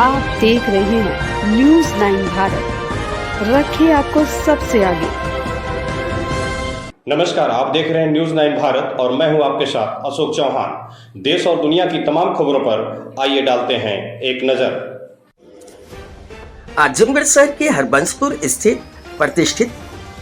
आप देख रहे हैं न्यूज 9 भारत, रखिए आपको सबसे आगे। नमस्कार, आप देख रहे हैं न्यूज 9 भारत और मैं हूं आपके साथ अशोक चौहान। देश और दुनिया की तमाम खबरों पर आइए डालते हैं एक नजर। आजमगढ़ शहर के हरबंसपुर स्थित प्रतिष्ठित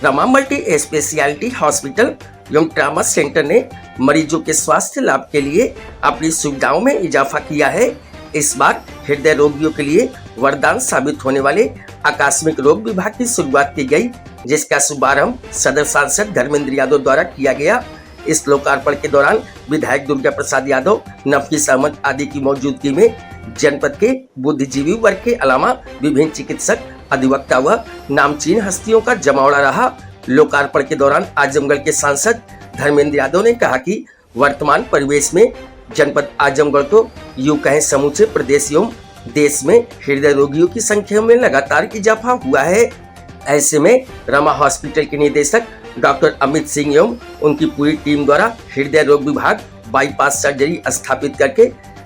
रमा मल्टी स्पेशलिटी हॉस्पिटल एवं ट्रामा सेंटर ने मरीजों के स्वास्थ्य लाभ के लिए अपनी सुविधाओं में इजाफा किया है। इस बार हृदय रोगियों के लिए वरदान साबित होने वाले आकस्मिक रोग विभाग की शुरुआत की गई, जिसका शुभारंभ सदर सांसद धर्मेंद्र यादव द्वारा किया गया। इस लोकार्पण के दौरान विधायक दुर्गा प्रसाद यादव, नफीस अहमद आदि की मौजूदगी में जनपद के बुद्धिजीवी वर्ग के अलावा विभिन्न चिकित्सक, अधिवक्ता व नामचीन हस्तियों का जमावड़ा रहा। लोकार्पण के दौरान आजमगढ़ के सांसद धर्मेंद्र यादव ने कहा कि वर्तमान परिवेश में जनपद आजमगढ़ को यूं कहें समूचे प्रदेश एवं देश में हृदय रोगियों की संख्या में लगातार इजाफा हुआ है। ऐसे में रमा हॉस्पिटल के निदेशक डॉक्टर अमित सिंह एवं उनकी पूरी टीम द्वारा हृदय रोग विभाग बाईपास सर्जरी स्थापित करके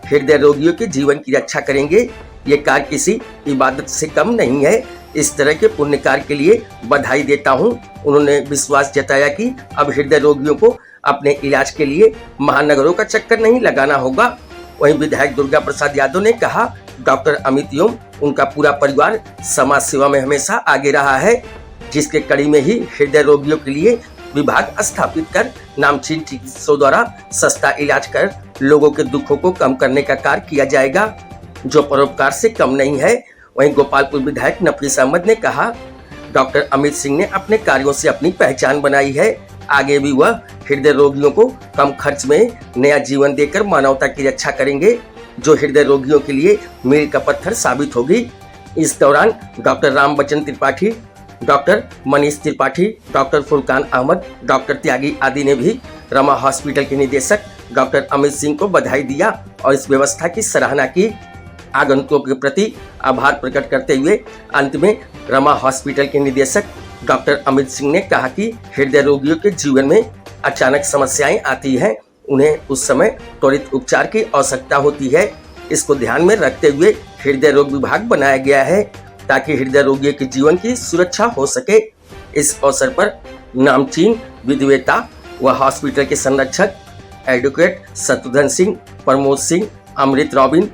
हृदय रोगियों के जीवन की रक्षा करेंगे। ये कार्य किसी इबादत से कम नहीं है। इस तरह के पुण्य कार्य के लिए बधाई देता हूँ। उन्होंने विश्वास जताया कि अब हृदय रोगियों को अपने इलाज के लिए महानगरों का चक्कर नहीं लगाना होगा। वहीं विधायक दुर्गा प्रसाद यादव ने कहा, डॉक्टर अमित एवं उनका पूरा परिवार समाज सेवा में हमेशा आगे रहा है, जिसके कड़ी में ही हृदय रोगियों के लिए विभाग स्थापित कर नामचीन चिकित्सकों द्वारा सस्ता इलाज कर लोगों के दुखों को कम करने का कार्य किया जाएगा, जो परोपकार से कम नहीं है। वहीं गोपालपुर विधायक नफीस अहमद ने कहा, डॉक्टर अमित सिंह ने अपने कार्यों से अपनी पहचान बनाई है। आगे भी वह हृदय रोगियों को कम खर्च में नया जीवन देकर मानवता की रक्षा करेंगे, जो हृदय रोगियों के लिए मील का पत्थर साबित होगी। इस दौरान doctor Ram Bachchan Tripathi, doctor Manish Tripathi, doctor Furqan Ahmad, doctor Tyagi आदि ने भी रमा हॉस्पिटल के निदेशक डॉक्टर अमित सिंह को बधाई दिया और इस व्यवस्था की सराहना की। आगंतुकों के प्रति आभार प्रकट करते हुए अंत में रमा हॉस्पिटल के निदेशक डॉक्टर अमित सिंह ने कहा कि हृदय रोगियों के जीवन में अचानक समस्याएं आती हैं, उन्हें उस समय त्वरित उपचार की आवश्यकता होती है। इसको ध्यान में रखते हुए हृदय रोग विभाग बनाया गया है, ताकि हृदय रोगियों के जीवन की सुरक्षा हो सके। इस अवसर पर नामचीन विधिवेता व हॉस्पिटल के संरक्षक advocate Shatrughan Singh, Pramod Singh, Amrit Robin,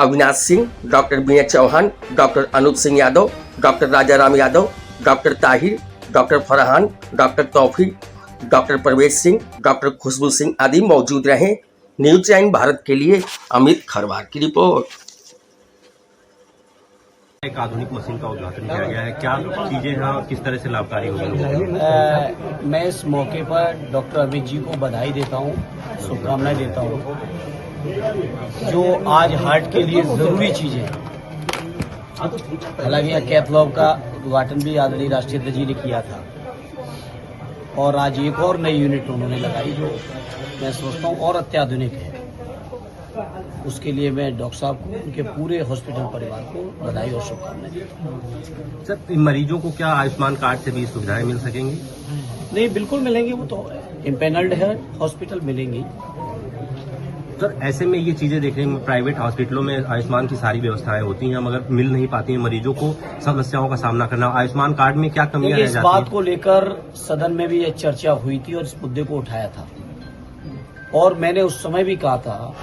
Avinash Singh, doctor Vinay Chauhan, doctor Anoop Singh Yadav, doctor Raja Ram Yadav, doctor Tahir, doctor Farhan, doctor Taufiq, doctor Pravesh Singh, doctor खुशबू सिंह आदि मौजूद रहे। न्यूज 9 भारत के लिए अमित खरवार की रिपोर्ट। एक आधुनिक मशीन का उद्घाटन किया गया है, क्या चीजें हैं और किस तरह से लाभकारी होगी? मैं इस मौके पर डॉक्टर अमित जी को बधाई देता हूँ, शुभकामनाएं देता हूँ। जो आज हार्ट के लिए जरूरी चीजें, हालांकि यहाँ कैथलॉब का उद्घाटन भी आदरणीय राष्ट्रीय अध्यक्ष जी ने किया था और आज एक और नई यूनिट उन्होंने लगाई, जो मैं सोचता हूँ और अत्याधुनिक है। उसके लिए मैं डॉक्टर साहब को, उनके पूरे हॉस्पिटल परिवार को बधाई और शुभकामनाएं देता हूँ। सर, मरीजों को क्या आयुष्मान कार्ड से भी सुविधाएं मिल सकेंगी? नहीं, बिल्कुल मिलेंगी, वो तो इम्पेनल्ड है, हॉस्पिटल मिलेंगी। सर, ऐसे में ये चीजें देखने में प्राइवेट हॉस्पिटलों में आयुष्मान की सारी व्यवस्थाएं होती हैं, मगर मिल नहीं पाती हैं, मरीजों को समस्याओं का सामना करना। आयुष्मान कार्ड में क्या कमियां रह जाती हैं? इस बात को लेकर सदन में भी यह चर्चा हुई थी और इस मुद्दे को उठाया था, और मैंने उस समय भी कहा था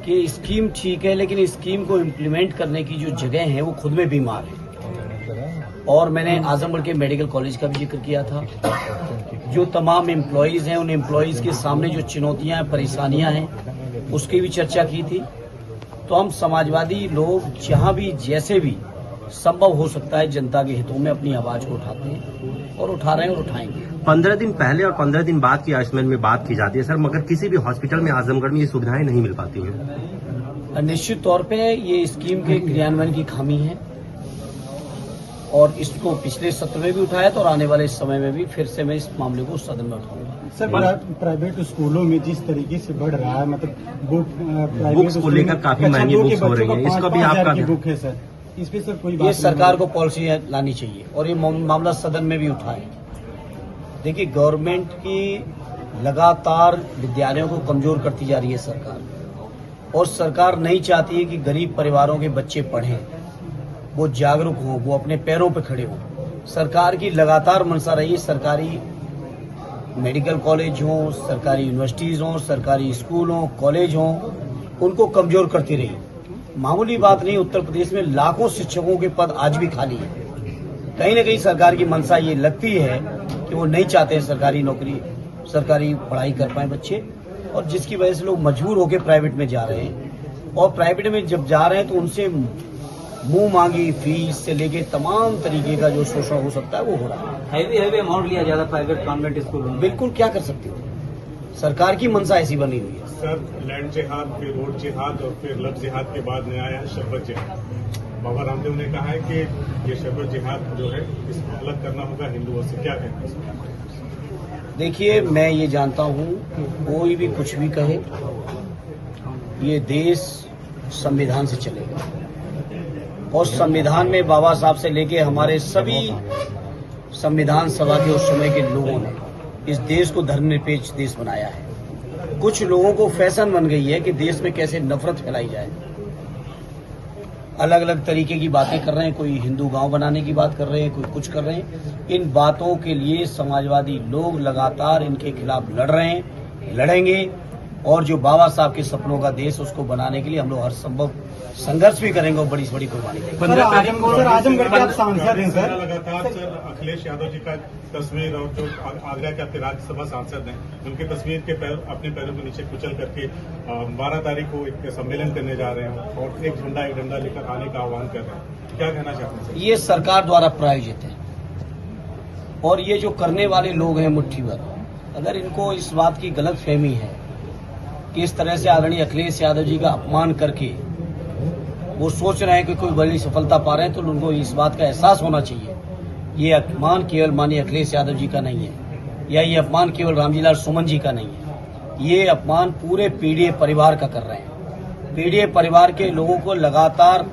कि स्कीम ठीक है, लेकिन इस स्कीम को इम्प्लीमेंट करने की जो जगह है वो खुद में बीमार है। और मैंने आजमगढ़ के मेडिकल कॉलेज का भी जिक्र किया था। जो तमाम एम्प्लॉयज हैं, उन एम्प्लॉयज के सामने जो चुनौतियां हैं, परेशानियां हैं, उसकी भी चर्चा की थी। तो हम समाजवादी लोग जहां भी जैसे भी संभव हो सकता है जनता के हितों में अपनी आवाज को उठाते हैं और उठा रहे हैं और उठाएंगे। 15 दिन पहले और 15 दिन बाद की आयुष्मान में बात की जाती है सर, मगर किसी भी हॉस्पिटल में आजमगढ़ में ये सुविधाएं नहीं मिल पाती हैं। निश्चित तौर पे ये स्कीम के क्रियान्वयन की खामी है और इसको पिछले सत्र में भी उठाया था और आने वाले समय में भी फिर से मैं इस मामले को सदन में उठाऊंगा। सर, प्राइवेट स्कूलों में जिस तरीके से बढ़ रहा है, मतलब बुक्स को लेकर काफी महंगी बुक्स हो रही है, इसका भी आपका बुक है सर, इस पे सर कोई ये सरकार को पॉलिसी लानी चाहिए और ये मामला सदन में भी उठाए। देखिए, गवर्नमेंट की लगातार विद्यालयों को कमजोर करती जा रही है सरकार, और सरकार नहीं चाहती है कि गरीब परिवारों के बच्चे पढ़ें, वो जागरूक हों, वो अपने पैरों पर खड़े हों। सरकार की लगातार मंशा रही है सरकारी मेडिकल कॉलेज हों, सरकारी यूनिवर्सिटीज़ हों, सरकारी स्कूल हों, कॉलेज हों, उनको कमजोर करती रही। मामूली बात नहीं, उत्तर प्रदेश में लाखों शिक्षकों के पद आज भी खाली हैं। कहीं ना कहीं सरकार की मंशा ये लगती है कि वो नहीं चाहते हैं सरकारी नौकरी, सरकारी पढ़ाई कर पाए बच्चे, और जिसकी वजह से लोग मजबूर होकर प्राइवेट में जा रहे हैं। और प्राइवेट में जब जा रहे हैं तो उनसे मुंह मांगी फीस से लेके तमाम तरीके का जो शोषण हो सकता है वो हो रहा है। हैवी अमाउंट लिया जाता प्राइवेट कॉन्वेंट स्कूल में। बिल्कुल, क्या कर सकते हो, सरकार की मंशा ऐसी बनी हुई है। सर, लैंड जिहाद, फिर रोड जिहाद और फिर लव जिहाद के बाद में आया है शरबत जिहाद। बाबा रामदेव ने कहा है कि ये शरबत जिहाद जो है इसको अलग करना होगा हिंदुओं से, क्या कहना है? देखिए, मैं ये जानता हूँ कोई भी कुछ भी कहे, ये देश संविधान से चलेगा और संविधान में बाबा साहब से लेके हमारे सभी संविधान सभा के उस समय के लोगों ने इस देश को धर्मनिरपेक्ष देश बनाया है। कुछ लोगों को फैशन बन गई है कि देश में कैसे नफरत फैलाई जाए, अलग अलग तरीके की बातें कर रहे हैं, कोई हिंदू गांव बनाने की बात कर रहे हैं, कोई कुछ कर रहे हैं। इन बातों के लिए समाजवादी लोग लगातार इनके खिलाफ लड़ रहे हैं, लड़ेंगे, और जो बाबा साहब के सपनों का देश उसको बनाने के लिए हम लोग हर संभव संघर्ष भी करेंगे और बड़ी से बड़ी कुर्बानी देंगे। सर, आजमगढ़ के आप सांसद हैं सर, लगातार सर अखिलेश यादव जी का तस्वीर और जो आगरा के आपके राज्यसभा सांसद हैं उनकी तस्वीर के अपने पैरों के नीचे कुचल करके 12 तारीख को एक सम्मेलन करने जा रहे हैं और एक डंडा लेकर आने का आह्वान कर रहे हैं, क्या कहना चाहते हैं? ये सरकार द्वारा प्रायोजित है और ये जो करने वाले लोग हैं मुट्ठी भर, अगर इनको इस बात की गलत फहमी है कि इस तरह से आदरणीय अखिलेश यादव जी का अपमान करके वो सोच रहे हैं कि कोई बड़ी सफलता पा रहे हैं, तो उनको इस बात का एहसास होना चाहिए ये अपमान केवल माननीय अखिलेश यादव जी का नहीं है, या ये अपमान केवल रामजीलाल सुमन जी का नहीं है, ये अपमान पूरे पीडीए परिवार का कर रहे हैं। पीडीए परिवार के लोगों को लगातार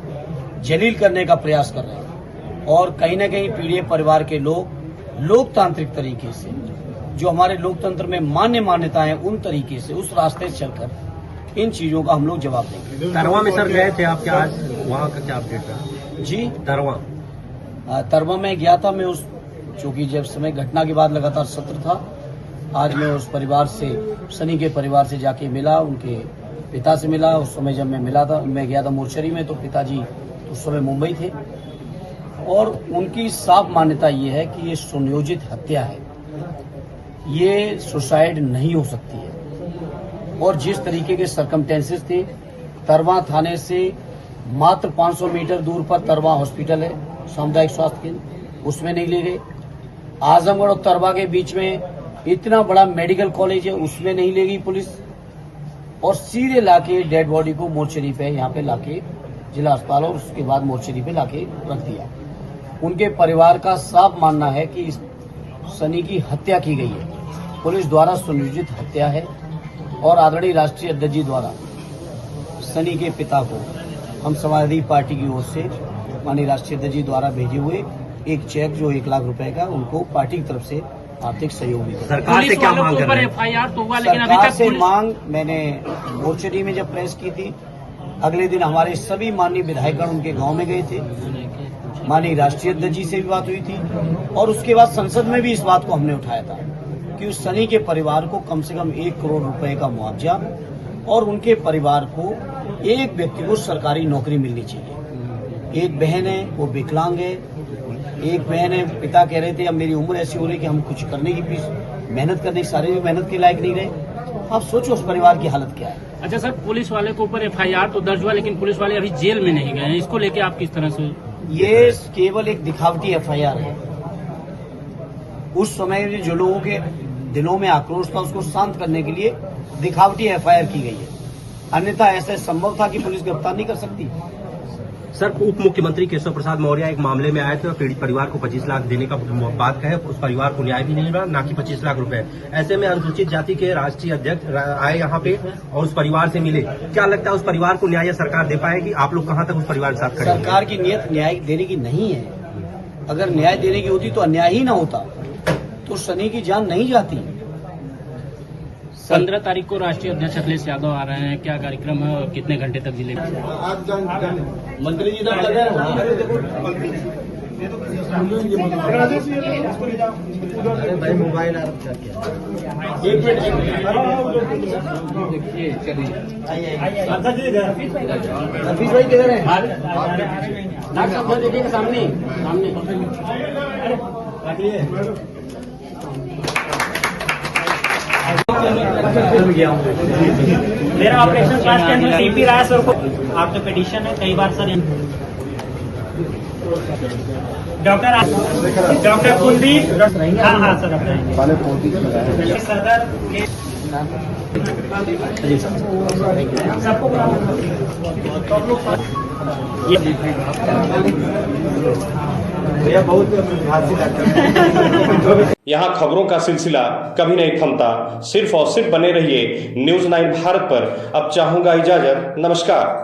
जलील करने का प्रयास कर रहे हैं और कहीं न कहीं पीडीए परिवार के लोग लोकतांत्रिक तरीके से, जो हमारे लोकतंत्र में मान्यताएं हैं, उन तरीके से उस रास्ते से चलकर इन चीजों का हम लोग जवाब देंगे। तरवा में सर गए थे आप, क्या आज वहाँ का क्या अपडेट रहा? जी, तरवा में गया था मैं, उस चूंकि जब समय घटना के बाद लगातार सत्र था, आज मैं उस परिवार से, सनी के परिवार से जाके मिला, उनके पिता से मिला। उस समय जब मैं गया था मोर्चरी में, तो पिताजी उस समय मुंबई थे और उनकी साफ मान्यता ये है कि ये सुनियोजित हत्या है, ये सुसाइड नहीं हो सकती है। और जिस तरीके के सर्कमटेंसेस थे, तरवा थाने से मात्र 500 मीटर दूर पर तरवा हॉस्पिटल है, सामुदायिक स्वास्थ्य केंद्र, उसमें नहीं ले गए। आजमगढ़ और तरवा के बीच में इतना बड़ा मेडिकल कॉलेज है, उसमें नहीं ले गई पुलिस, और सीधे लाके डेड बॉडी को मोर्चरी पे यहाँ पे लाके जिला अस्पताल और उसके बाद मोर्चरी पे लाके रख दिया। उनके परिवार का साफ मानना है कि इस सनी की हत्या की गई है, पुलिस द्वारा सुनियोजित हत्या है और आदरणीय राष्ट्रीय अध्यक्ष जी द्वारा सनी के पिता को हम समाजवादी पार्टी की ओर से माननीय राष्ट्रीय अध्यक्ष जी द्वारा भेजे हुए एक चेक जो 1 लाख रुपए का उनको पार्टी की तरफ से आर्थिक सहयोग भी दिया। सरकार से क्या मांग कर रहे हैं? एफआईआर तो हुआ, लेकिन अभी सरकार तक से मांग मैंने मोर्चरी में जब प्रेस की थी, अगले दिन हमारे सभी माननीय विधायकगण उनके गांव में गए थे, माननीय राष्ट्रीय अध्यक्ष जी से भी बात हुई थी और उसके बाद संसद में भी इस बात को हमने उठाया था कि उस सनी के परिवार को कम से कम 1 करोड़ रुपए का मुआवजा और उनके परिवार को एक व्यक्ति को सरकारी नौकरी मिलनी चाहिए। एक बहन है वो विकलांग है, एक बहन है पिता कह रहे थे अब मेरी उम्र ऐसी हो रही कि हम कुछ करने की मेहनत करने की सारे भी मेहनत के लायक नहीं रहे। आप सोचो उस परिवार की हालत क्या है। अच्छा सर, पुलिस वाले के ऊपर एफआईआर तो दर्ज हुआ, लेकिन पुलिस वाले अभी जेल में नहीं गए हैं, इसको लेके आप किस तरह से? ये केवल एक दिखावटी एफआईआर है। उस समय जो लोगों के दिलों में आक्रोश था उसको शांत करने के लिए दिखावटी एफआईआर की गई है, अन्यथा ऐसा संभव था कि पुलिस गिरफ्तार नहीं कर सकती। सर, उप मुख्यमंत्री केशव प्रसाद मौर्य एक मामले में आए थे और पीड़ित परिवार को 25 लाख देने का बात कहे, उस परिवार को न्याय भी नहीं मिला, ना कि 25 लाख रुपए। ऐसे में अनुसूचित जाति के राष्ट्रीय अध्यक्ष आए यहाँ पे और उस परिवार से मिले, क्या लगता है उस परिवार को न्याय सरकार दे पाएगी? आप लोग कहाँ तक उस परिवार के साथ खड़े? सरकार की नीयत न्याय देने की नहीं है। अगर न्याय देने की होती तो अन्याय ही ना होता, तो सनी की जान नहीं जाती। 15 तारीख को राष्ट्रीय अध्यक्ष अखिलेश यादव आ रहे हैं, क्या कार्यक्रम है और कितने घंटे तक जिले में? मंत्री जी तक लगे भाई मोबाइल एक मिनट भाई किधर है? देखिए सामने मेरा ऑपरेशन क्लास 10 में सीपी रहा है सर को। आपका पिटीशन है कई बार सर। डॉक्टर कुलदीप, हाँ सर सदर सबको यहाँ खबरों का सिलसिला कभी नहीं थमता। सिर्फ और सिर्फ बने रहिए न्यूज़ 9 भारत पर। अब चाहूंगा इजाजत, नमस्कार।